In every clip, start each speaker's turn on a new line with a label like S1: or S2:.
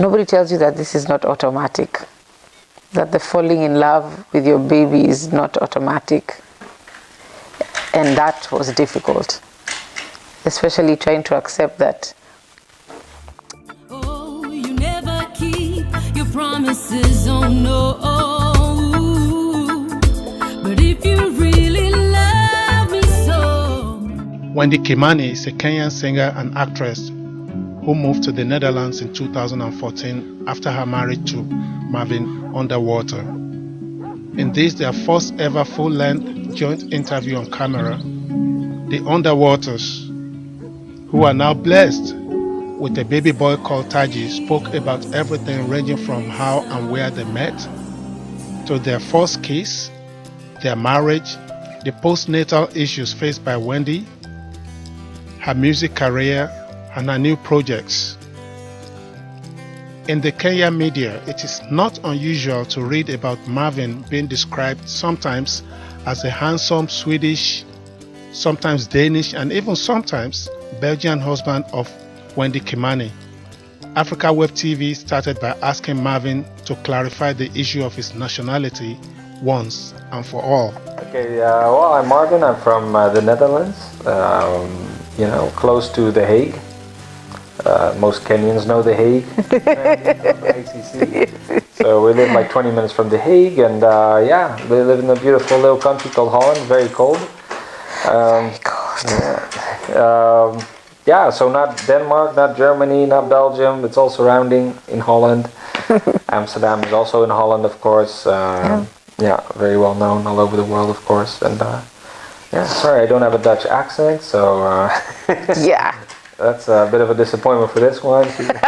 S1: Nobody tells you that this is not automatic, that the falling in love with your baby is not automatic. And that was difficult, especially trying to accept that.
S2: Oh, you never keep your promises, oh no. But if you really love me so.
S3: Wendy Kimani is a Kenyan singer and actress who moved to the Netherlands in 2014 after her marriage to Marvin Onderwater. In this, their first ever full-length joint interview on camera, the Underwaters, who are now blessed with a baby boy called Taji, spoke about everything ranging from how and where they met, to their first kiss, their marriage, the postnatal issues faced by Wendy, her music career, and her new projects. In the Kenyan media, it is not unusual to read about Marvin being described sometimes as a handsome Swedish, sometimes Danish, and even sometimes Belgian husband of Wendy Kimani. Africa Web TV started by asking Marvin to clarify the issue of his nationality once and for all.
S4: Okay, well, I'm Marvin. I'm from the Netherlands, close to The Hague. Most Kenyans know The Hague, ACC. So we live like 20 minutes from The Hague, and we live in a beautiful little country called Holland, very cold.
S1: Very cold.
S4: So not Denmark, not Germany, not Belgium, it's all surrounding in Holland. Amsterdam is also in Holland, of course. Very well known all over the world, of course. And sorry, I don't have a Dutch accent, so
S1: Yeah.
S4: That's a bit of a disappointment for this one. She's like,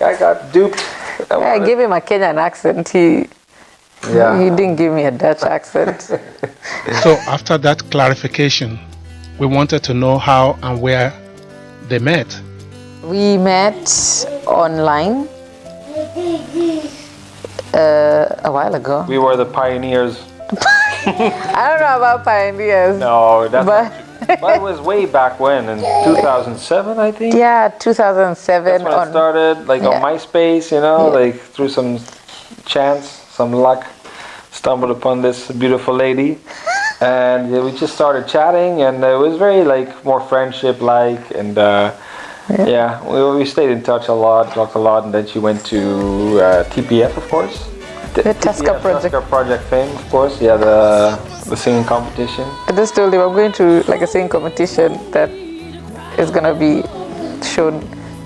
S4: I got duped.
S1: I gave him a Kenyan accent. He didn't give me a Dutch accent.
S3: So after that clarification, we wanted to know how and where they met.
S1: We met online a while ago.
S4: We were the pioneers.
S1: I don't know about pioneers.
S4: No, that's
S1: but
S4: but it was way back when, in 2007, I think.
S1: Yeah, 2007.
S4: That's when it started, on MySpace, like through some chance, some luck, stumbled upon this beautiful lady, and we just started chatting, and it was very more friendship-like, and we stayed in touch a lot, talked a lot, and then she went to TPF, of course.
S1: The Tusker
S4: Project fame, of course. Yeah, the singing competition.
S1: I just told him I'm going to a singing competition that is gonna be shown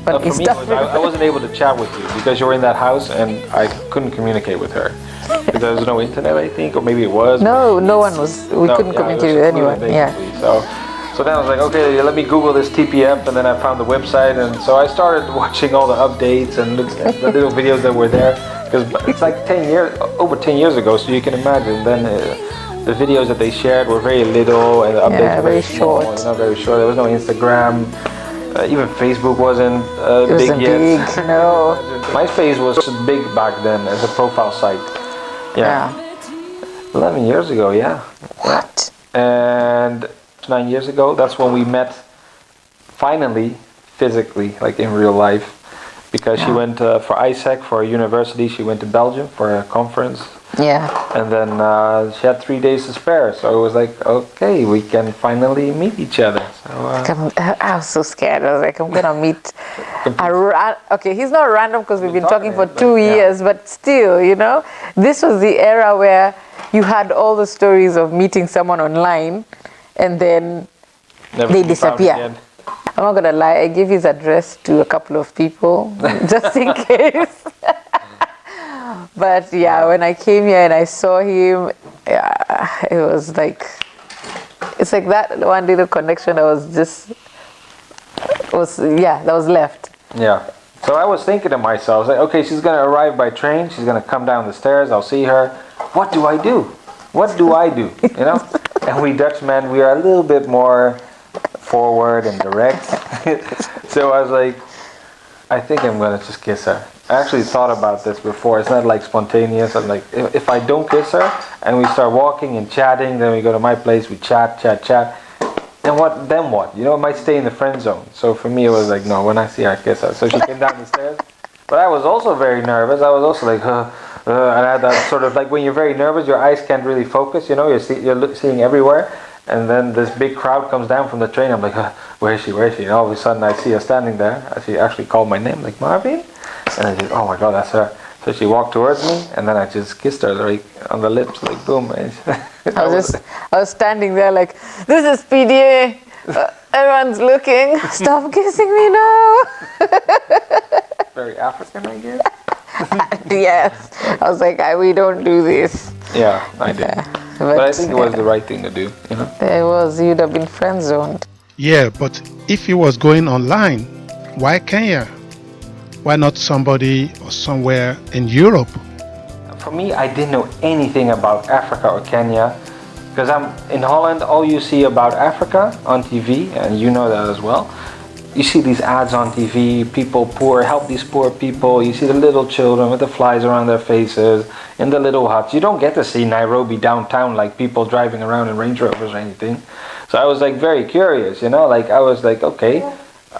S1: on
S4: For me, I wasn't able to chat with you because you were in that house and I couldn't communicate with her because there was no internet, I think, or maybe it was.
S1: No one was. We couldn't communicate with anyone. Yeah.
S4: So then I was like, okay, let me Google this TPF, and then I found the website, and so I started watching all the updates and looking at the little videos that were there. Because it's like over 10 years ago, so you can imagine then the videos that they shared were very little and the updates were very short. Very short. There was no Instagram, even Facebook wasn't big yet.
S1: No.
S4: MySpace was big back then as a profile site. Yeah. 11 years ago, yeah.
S1: What?
S4: And 9 years ago, that's when we met finally, physically, in real life. Because she went for ISEC, for a university, she went to Belgium for a conference.
S1: Yeah.
S4: And then she had 3 days to spare, so it was like, okay, we can finally meet each other. So,
S1: I was so scared. I was like, I'm gonna meet okay, he's not random because we've been talking for 2 years, but still, this was the era where you had all the stories of meeting someone online and then they disappear. I'm not gonna lie, I gave his address to a couple of people just in case. But when I came here and I saw him, it was it's like that one little connection that was left.
S4: Yeah. So I was thinking to myself, okay, she's gonna arrive by train, she's gonna come down the stairs, I'll see her. What do I do? What do I do? And we Dutchmen, we are a little bit more forward and direct. So I was like, I think I'm gonna just kiss her. I actually thought about this before. It's not spontaneous. I'm like, if I don't kiss her and we start walking and chatting, then we go to my place, we chat. And then what? You know, it might stay in the friend zone. So for me, it was like, no, when I see her, I kiss her. So she came down the stairs. But I was also very nervous. I was also like, and I had that sort of like when you're very nervous, your eyes can't really focus. You know, you're seeing everywhere. And then this big crowd comes down from the train. I'm like, where is she? Where is she? And all of a sudden, I see her standing there. She actually called my name, like Marvin. And I just, oh my God, that's her. So she walked towards me, and then I just kissed her like on the lips, like boom.
S1: I was standing there like, this is PDA. Everyone's looking. Stop kissing me now.
S4: Very African, I guess.
S1: Yes. I was like, we don't do this.
S4: Yeah, I did. But I think it was the right thing to do, you know?
S1: It was. You'd have been friend zoned.
S3: Yeah, but if he was going online, why Kenya? Why not somebody or somewhere in Europe?
S4: For me, I didn't know anything about Africa or Kenya. Because I'm in Holland, all you see about Africa on TV, and you know that as well. You see these ads on TV, people poor, help these poor people. You see the little children with the flies around their faces in the little huts. You don't get to see Nairobi downtown like people driving around in Range Rovers or anything. So I was like very curious, you know, like I was like, okay,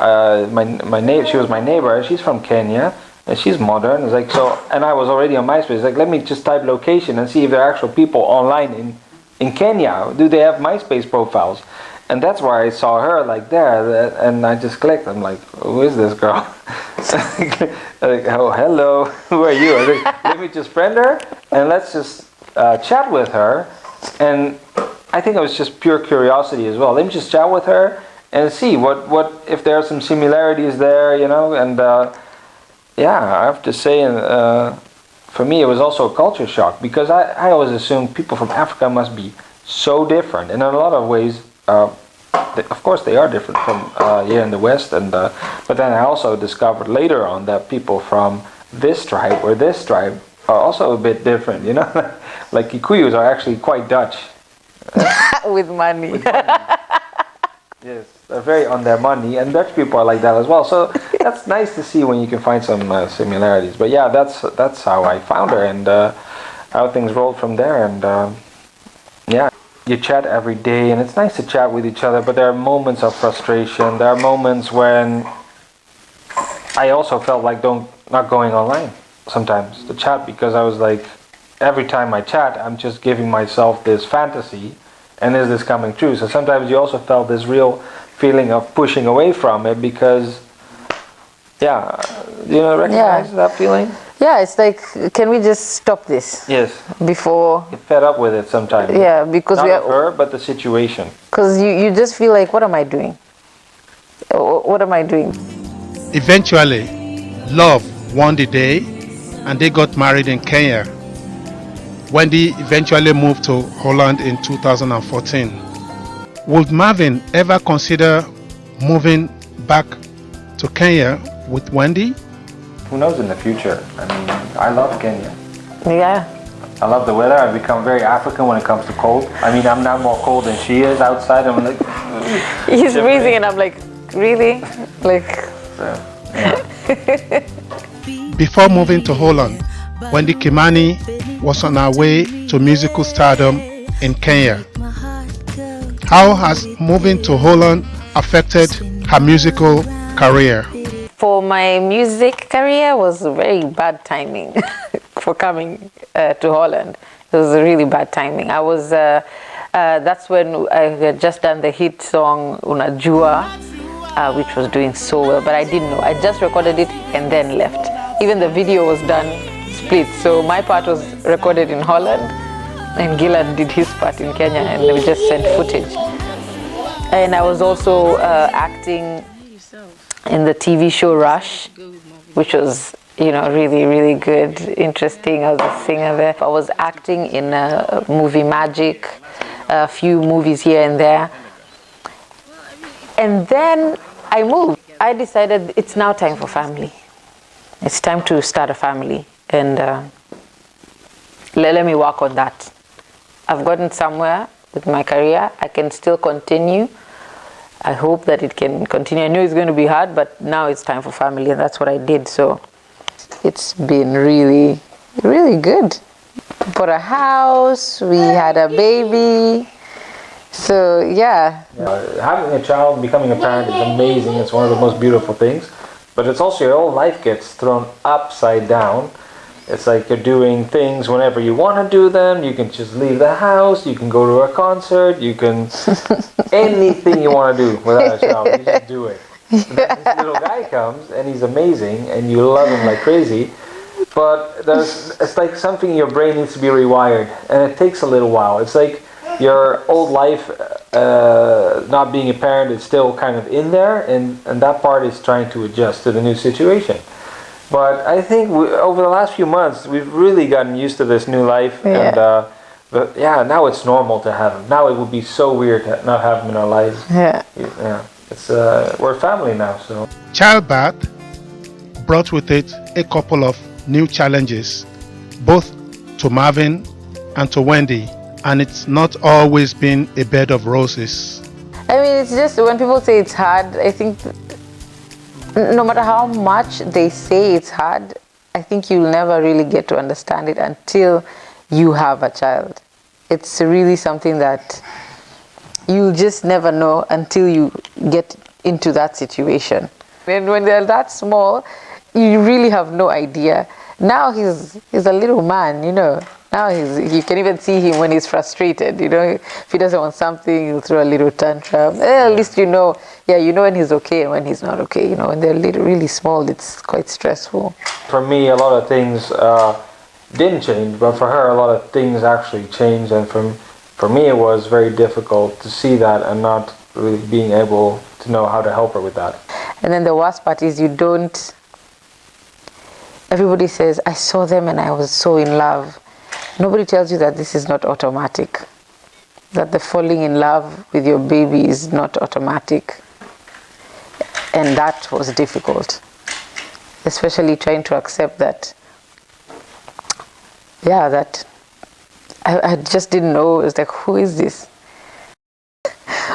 S4: my neighbor, she was my neighbor, she's from Kenya, and she's modern. It's like, so, and I was already on MySpace, like let me just type location and see if there are actual people online in Kenya. Do they have MySpace profiles? And that's where I saw her like there, and I just clicked. I'm like, who is this girl? Like, oh, hello, who are you? I was like, let me just friend her and let's just chat with her. And I think it was just pure curiosity as well. Let me just chat with her and see what if there are some similarities there, you know. And yeah, I have to say, for me, it was also a culture shock because I always assumed people from Africa must be so different, and in a lot of ways. Of course, they are different from here in the West, and but then I also discovered later on that people from this tribe or this tribe are also a bit different. You know, like Kikuyus are actually quite Dutch.
S1: With money.
S4: Yes, they're very on their money, and Dutch people are like that as well. So that's nice to see when you can find some similarities. But yeah, that's how I found her, and how things rolled from there, and yeah. You chat every day, and it's nice to chat with each other, but there are moments of frustration. There are moments when I also felt like not going online sometimes to chat, because I was like, every time I chat, I'm just giving myself this fantasy, and is this coming true? So sometimes you also felt this real feeling of pushing away from it, because, yeah, do you recognize that feeling?
S1: Yeah, it's like, can we just stop this?
S4: Yes.
S1: Before.
S4: Get fed up with it sometimes.
S1: Yeah, because
S4: not of her, but the situation.
S1: Because you just feel like, what am I doing? What am I doing?
S3: Eventually, love won the day, and they got married in Kenya. Wendy eventually moved to Holland in 2014. Would Marvin ever consider moving back to Kenya with Wendy?
S4: Who knows in the future? I mean, I love Kenya.
S1: Yeah.
S4: I love the weather. I've become very African when it comes to cold. I mean, I'm now more cold than she is outside. I'm like...
S1: He's breathing and I'm like, really? Like...
S4: So, yeah.
S3: Before moving to Holland, Wendy Kimani was on her way to musical stardom in Kenya. How has moving to Holland affected her musical career?
S1: For my music career was very bad timing for coming to Holland. It was really bad timing. I was, that's when I had just done the hit song Unajua, which was doing so well, but I didn't know. I just recorded it and then left. Even the video was done split. So my part was recorded in Holland and Gillan did his part in Kenya, and we just sent footage. And I was also acting in the TV show Rush, which was, you know, really, really good, interesting. I was a singer there. I was acting in a movie Magic, a few movies here and there. And then I moved. I decided it's now time for family. It's time to start a family. And let me work on that. I've gotten somewhere with my career. I can still continue. I hope that it can continue. I know it's going to be hard, but now it's time for family, and that's what I did. So it's been really, really good. Bought a house, we had a baby. So yeah.
S4: Having a child, becoming a parent is amazing. It's one of the most beautiful things. But it's also your whole life gets thrown upside down. It's like you're doing things whenever you want to do them. You can just leave the house. You can go to a concert. You can anything you want to do without a child. You just do it. Then this little guy comes and he's amazing and you love him like crazy. But it's like something in your brain needs to be rewired, and it takes a little while. It's like your old life, not being a parent, is still kind of in there, and that part is trying to adjust to the new situation. But I think over the last few months, we've really gotten used to this new life, and now it's normal to have him. Now it would be so weird to not have him in our lives. It's we're family now, so.
S3: Childbirth brought with it a couple of new challenges, both to Marvin and to Wendy, and it's not always been a bed of roses.
S1: I mean, it's just when people say it's hard, I think no matter how much they say it's hard, I think you'll never really get to understand it until you have a child. It's really something that you'll just never know until you get into that situation. And when they're that small, you really have no idea. Now he's a little man, you know. Now you can even see him when he's frustrated, you know. If he doesn't want something, he'll throw a little tantrum. At least you know when he's okay and when he's not okay. You know, when they're really small, it's quite stressful.
S4: For me, a lot of things didn't change, but for her, a lot of things actually changed. And for me, it was very difficult to see that and not really being able to know how to help her with that.
S1: And then the worst part is everybody says, I saw them and I was so in love. Nobody tells you that this is not automatic. That the falling in love with your baby is not automatic. And that was difficult. Especially trying to accept that, that I just didn't know. It was like, who is this?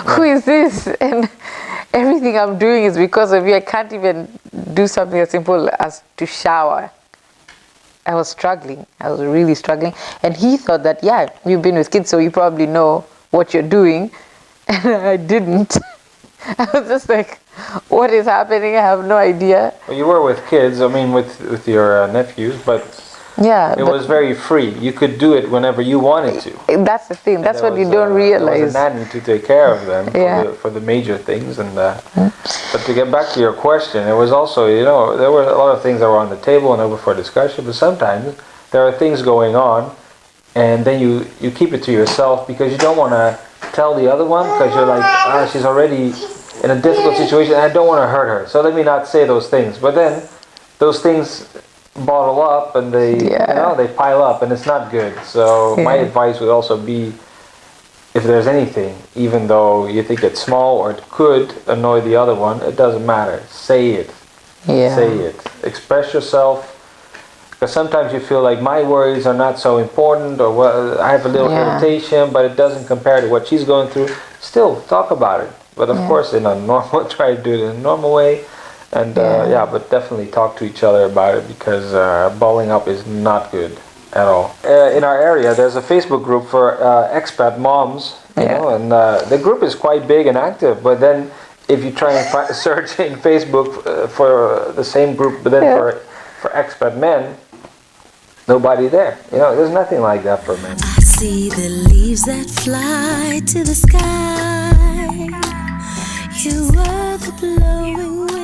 S1: Who is this? And everything I'm doing is because of you. I can't even do something as simple as to shower. I was struggling. I was really struggling. And he thought that, you've been with kids, so you probably know what you're doing. And I didn't. I was just like, what is happening? I have no idea.
S4: Well, you were with kids, I mean, with your nephews, but it was very free. You could do it whenever you wanted to.
S1: That's the thing. That's what you don't realize.
S4: There was a nanny to take care of them for the major things. And but to get back to your question, it was also, there were a lot of things that were on the table and open for discussion, but sometimes there are things going on and then you keep it to yourself because you don't want to tell the other one because you're like, she's already in a difficult situation and I don't want to hurt her. So let me not say those things. But then those things bottle up and they pile up and it's not good. So my advice would also be, if there's anything, even though you think it's small or it could annoy the other one, it doesn't matter. Say it. Say it. Express yourself. Because sometimes you feel like my worries are not so important, or I have a little irritation, but it doesn't compare to what she's going through. Still, talk about it. But of course, in a normal, try to do it in a normal way. And but definitely talk to each other about it, because balling up is not good at all. In our area, there's a Facebook group for expat moms, you know, and the group is quite big and active. But then, if you try and search in Facebook for the same group, but then for expat men, nobody there. You know, there's nothing like that for men.
S2: I see the leaves that fly to the sky. You are the blowing wind.